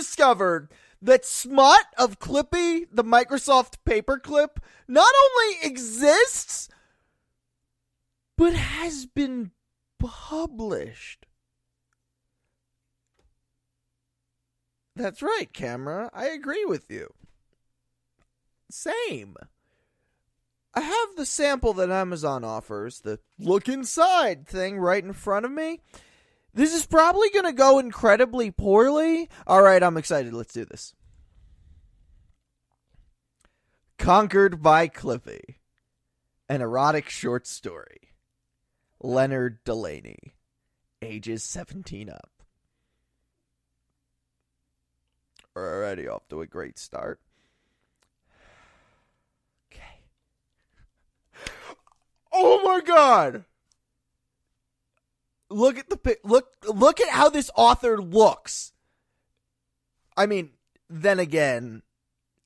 discovered that smut of Clippy, the Microsoft paperclip, not only exists, but has been published. That's right, camera. I agree with you. Same. I have the sample that Amazon offers, the look inside thing right in front of me. This is probably going to go incredibly poorly. All right, I'm excited. Let's do this. Conquered by Clippy. An erotic short story. Leonard Delaney. Ages 17 up. Already off to a great start. Okay. Oh my god! Look at look at how this author looks. I mean, then again,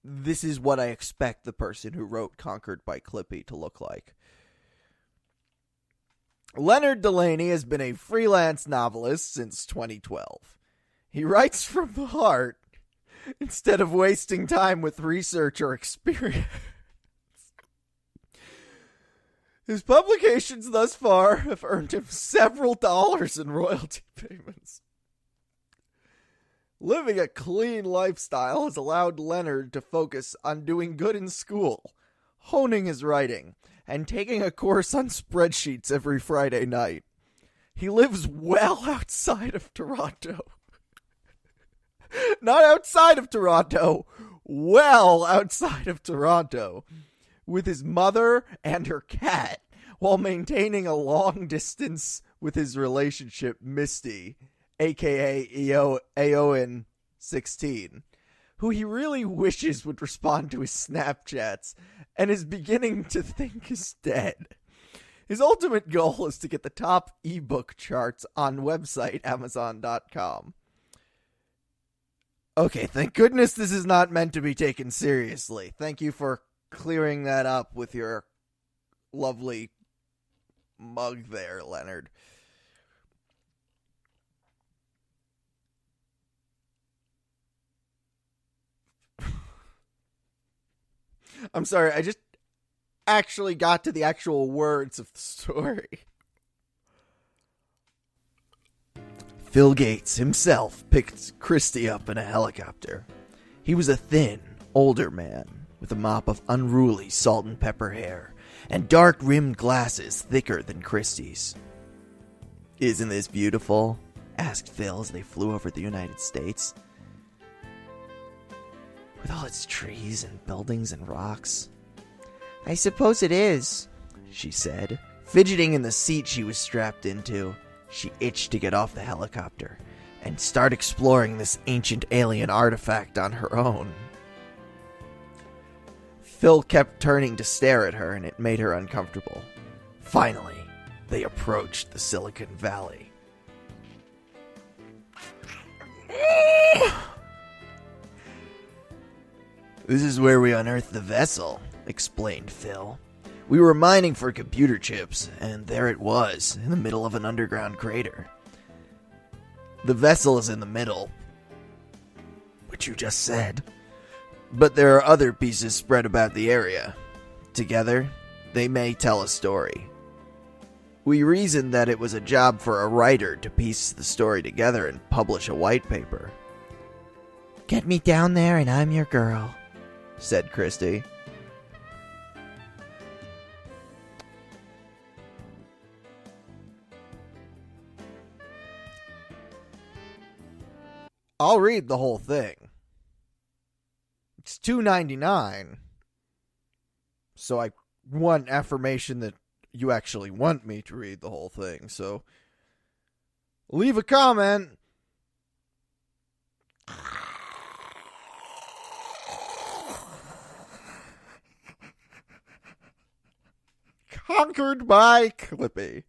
this is what I expect the person who wrote Conquered by Clippy to look like. Leonard Delaney has been a freelance novelist since 2012. He writes from the heart instead of wasting time with research or experience. His publications thus far have earned him several dollars in royalty payments. Living a clean lifestyle has allowed Leonard to focus on doing good in school, honing his writing, and taking a course on spreadsheets every Friday night. He lives well outside of Toronto. Not outside of Toronto, well outside of Toronto, with his mother and her cat, while maintaining a long distance with his relationship, Misty, aka Aowen 16, who he really wishes would respond to his Snapchats and is beginning to think is dead. His ultimate goal is to get the top ebook charts on website Amazon.com. Okay, thank goodness this is not meant to be taken seriously. Thank you for clearing that up with your lovely mug there, Leonard. I'm sorry, I just actually got to the actual words of the story. Phil Gates himself picked Christie up in a helicopter. He was a thin, older man with a mop of unruly salt and pepper hair and dark-rimmed glasses thicker than Christie's. "Isn't this beautiful?" asked Phil as they flew over the United States. "With all its trees and buildings and rocks." "I suppose it is," she said, fidgeting in the seat she was strapped into. She itched to get off the helicopter and start exploring this ancient alien artifact on her own. Phil kept turning to stare at her, and it made her uncomfortable. Finally, they approached the Silicon Valley. "This is where we unearthed the vessel," explained Phil. "We were mining for computer chips, and there it was, in the middle of an underground crater. The vessel is in the middle, which you just said, but there are other pieces spread about the area. Together, they may tell a story. We reasoned that it was a job for a writer to piece the story together and publish a white paper." "Get me down there and I'm your girl," said Christie. I'll read the whole thing. It's $2.99. So I want affirmation that you actually want me to read the whole thing. So leave a comment. Conquered by Clippy.